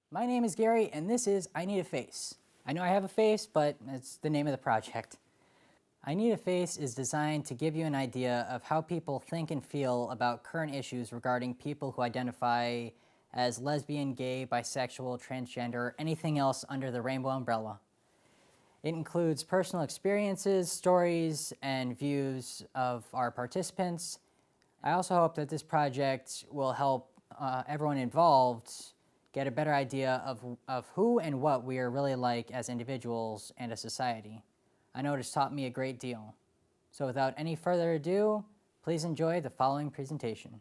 My name is Gary, and this is I Need a Face. I know I have a face, but it's the name of the project. I Need a Face is designed to give you an idea of how people think and feel about current issues regarding people who identify as lesbian, gay, bisexual, transgender, anything else under the rainbow umbrella. It includes personal experiences, stories, and views of our participants. I also hope that this project will help everyone involved get a better idea of who and what we are really like as individuals and a society. I know it has taught me a great deal. So without any further ado, please enjoy the following presentation.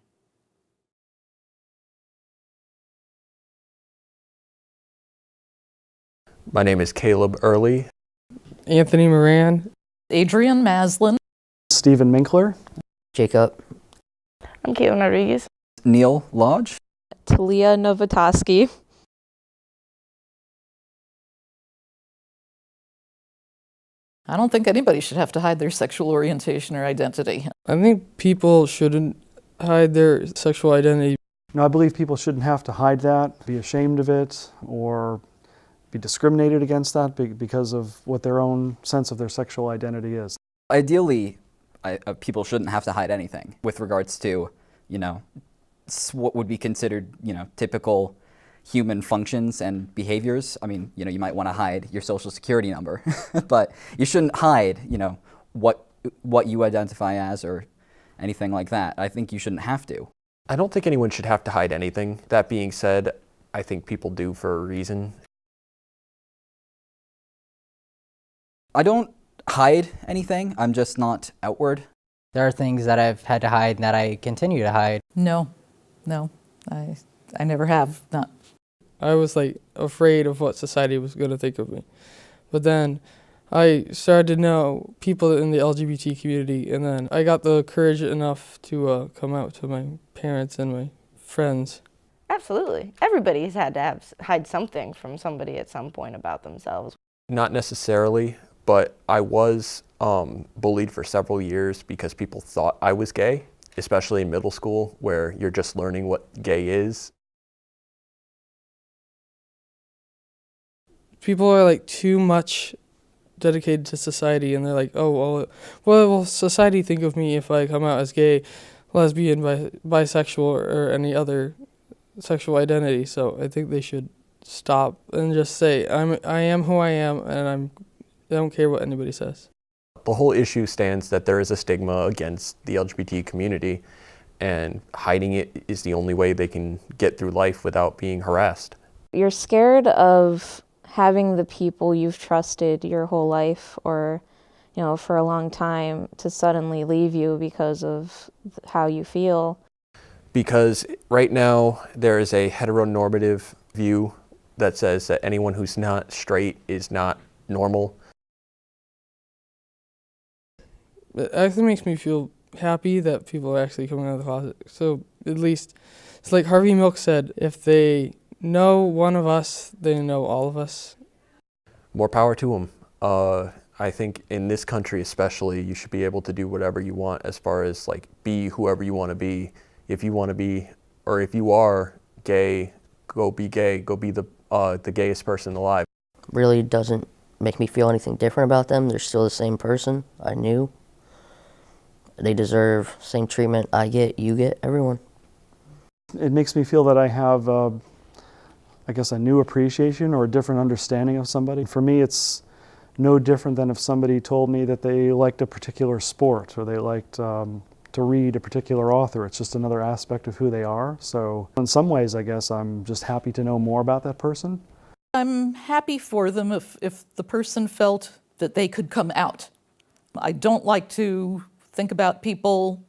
My name is Caleb Early. Anthony Moran. Adrian Maslin. Stephen Minkler. Jacob. I'm Caitlin Rodriguez. Neil Lodge. Talia Novotosky. I don't think anybody should have to hide their sexual orientation or identity. I think people shouldn't hide their sexual identity. No, I believe people shouldn't have to hide that, be ashamed of it, or be discriminated against that because of what their own sense of their sexual identity is. Ideally, people shouldn't have to hide anything with regards to, what would be considered, typical human functions and behaviors. I mean, you might want to hide your social security number, but you shouldn't hide, what you identify as or anything like that. I think you shouldn't have to. I don't think anyone should have to hide anything. That being said, I think people do for a reason. I don't hide anything. I'm just not outward. There are things that I've had to hide and that I continue to hide. No, I never have, not. I was afraid of what society was going to think of me. But then I started to know people in the LGBT community, and then I got the courage enough to come out to my parents and my friends. Absolutely. Everybody's had to hide something from somebody at some point about themselves. Not necessarily, but I was bullied for several years because people thought I was gay, especially in middle school where you're just learning what gay is. People are too much dedicated to society, and they're like, oh, well, will society think of me if I come out as gay, lesbian, bisexual, or any other sexual identity? So I think they should stop and just say, I am who I am, and I don't care what anybody says. The whole issue stands that there is a stigma against the LGBT community, and hiding it is the only way they can get through life without being harassed. You're scared of having the people you've trusted your whole life or, for a long time to suddenly leave you because of how you feel. Because right now there is a heteronormative view that says that anyone who's not straight is not normal. It actually makes me feel happy that people are actually coming out of the closet. So at least, it's like Harvey Milk said, if they know one of us, they know all of us. More power to them. I think in this country especially, you should be able to do whatever you want as far as be whoever you want to be. If you want to be, or if you are gay, go be gay. Go be the gayest person alive. Really doesn't make me feel anything different about them. They're still the same person I knew. They deserve same treatment I get, you get, everyone. It makes me feel that I have, a new appreciation or a different understanding of somebody. For me, it's no different than if somebody told me that they liked a particular sport or they liked to read a particular author. It's just another aspect of who they are. So in some ways, I guess I'm just happy to know more about that person. I'm happy for them if the person felt that they could come out. I don't like to think about people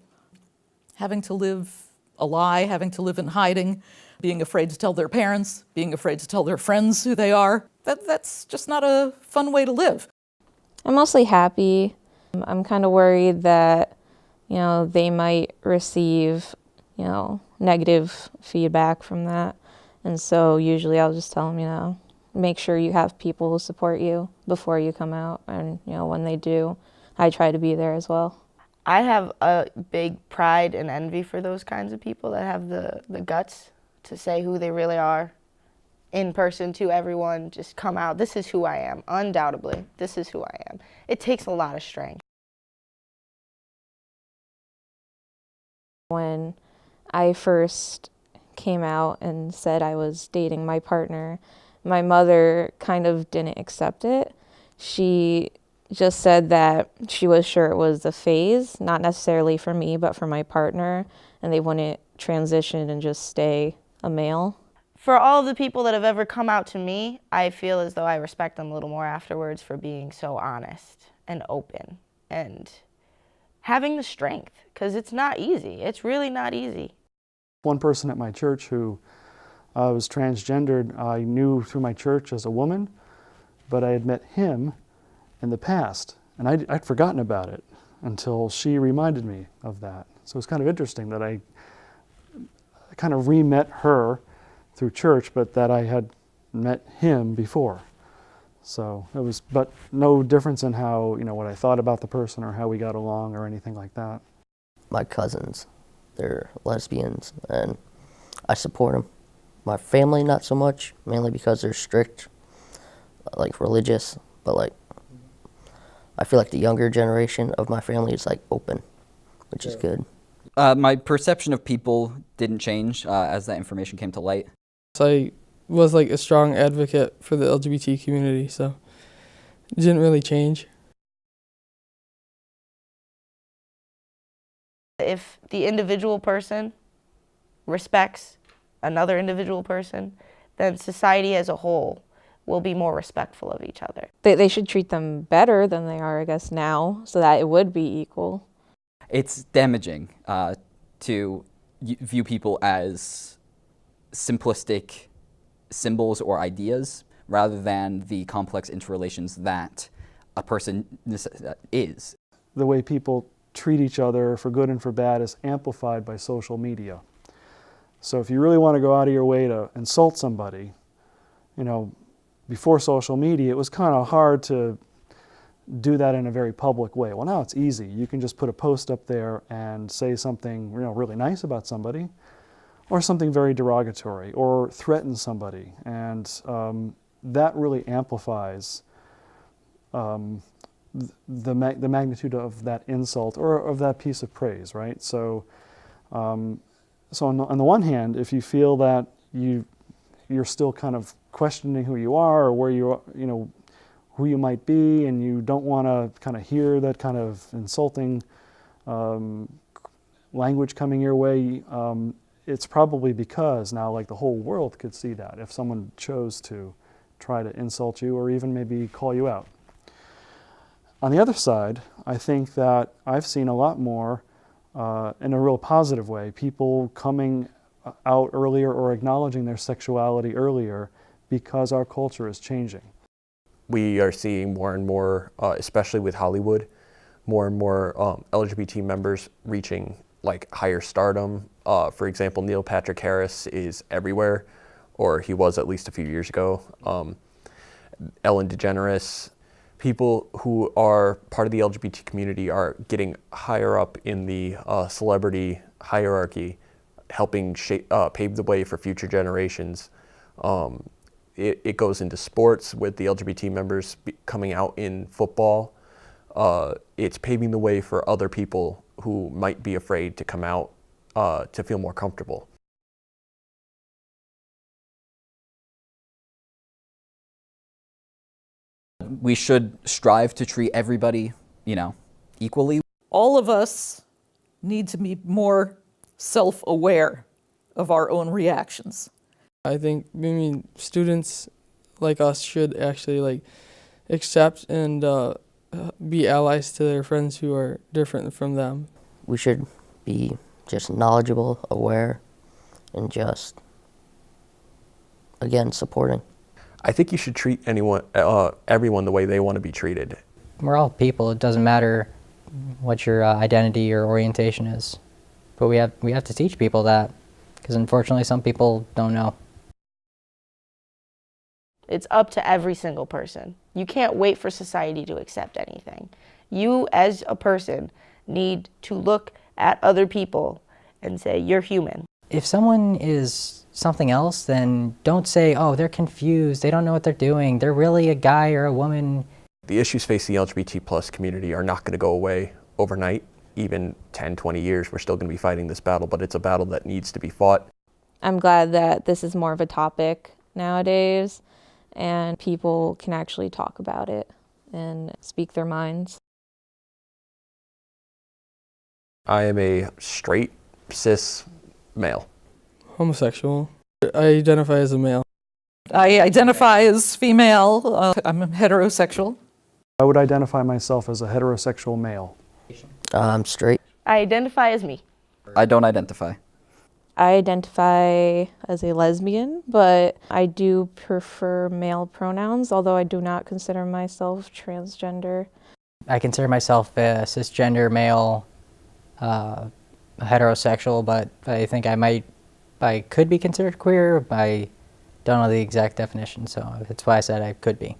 having to live a lie, having to live in hiding, being afraid to tell their parents, being afraid to tell their friends who they are. That's just not a fun way to live. I'm mostly happy. I'm kind of worried that, they might receive, negative feedback from that. And so usually I'll just tell them, make sure you have people who support you before you come out. And, when they do, I try to be there as well. I have a big pride and envy for those kinds of people that have the guts to say who they really are in person to everyone, just come out, this is who I am, undoubtedly, this is who I am. It takes a lot of strength. When I first came out and said I was dating my partner, my mother kind of didn't accept it. She just said that she was sure it was a phase, not necessarily for me, but for my partner, and they wouldn't transition and just stay a male. For all of the people that have ever come out to me, I feel as though I respect them a little more afterwards for being so honest and open and having the strength, because it's not easy. It's really not easy. One person at my church who was transgendered, I knew through my church as a woman, but I had met him in the past, and I'd forgotten about it until she reminded me of that. So it's kind of interesting that I kind of re-met her through church, but that I had met him before. So it was, but no difference in how, what I thought about the person or how we got along or anything like that. My cousins, they're lesbians, and I support them. My family, not so much, mainly because they're strict, like religious, but like, I feel like the younger generation of my family is like open, which is good. My perception of people didn't change as that information came to light. So I was like a strong advocate for the LGBT community, so it didn't really change. If the individual person respects another individual person, then society as a whole will be more respectful of each other. They should treat them better than they are, I guess, now, so that it would be equal. It's damaging to view people as simplistic symbols or ideas rather than the complex interrelations that a person is. The way people treat each other for good and for bad is amplified by social media. So if you really want to go out of your way to insult somebody, before social media, it was kind of hard to do that in a very public way. Well, now it's easy. You can just put a post up there and say something really nice about somebody, or something very derogatory, or threaten somebody, and that really amplifies the magnitude of that insult or of that piece of praise, right? So, on the one hand, if you feel that you're still kind of questioning who you are or where you are, who you might be, and you don't want to kind of hear that kind of insulting language coming your way, it's probably because now like the whole world could see that if someone chose to try to insult you or even maybe call you out. On the other side, I think that I've seen a lot more in a real positive way, people coming out earlier or acknowledging their sexuality earlier because our culture is changing. We are seeing more and more, especially with Hollywood, more and more LGBT members reaching like higher stardom. For example, Neil Patrick Harris is everywhere, or he was at least a few years ago. Ellen DeGeneres, people who are part of the LGBT community are getting higher up in the celebrity hierarchy, helping pave the way for future generations. It goes into sports with the LGBT members coming out in football. It's paving the way for other people who might be afraid to come out to feel more comfortable. We should strive to treat everybody, equally. All of us need to be more self-aware of our own reactions. I think, students like us should actually accept and be allies to their friends who are different from them. We should be just knowledgeable, aware, and just, again, supporting. I think you should treat everyone the way they want to be treated. We're all people. It doesn't matter what your identity or orientation is. But we have to teach people that, because unfortunately some people don't know. It's up to every single person. You can't wait for society to accept anything. You, as a person, need to look at other people and say, you're human. If someone is something else, then don't say, oh, they're confused, they don't know what they're doing, they're really a guy or a woman. The issues facing the LGBT plus community are not going to go away overnight. Even 10, 20 years, we're still going to be fighting this battle, but it's a battle that needs to be fought. I'm glad that this is more of a topic nowadays and people can actually talk about it and speak their minds. I am a straight, cis male. Homosexual. I identify as a male. I identify as female. I'm heterosexual. I would identify myself as a heterosexual male. I'm straight. I identify as me. I don't identify. I identify as a lesbian, but I do prefer male pronouns, although I do not consider myself transgender. I consider myself a cisgender male, heterosexual, but I think I could be considered queer. I don't know the exact definition, so that's why I said I could be.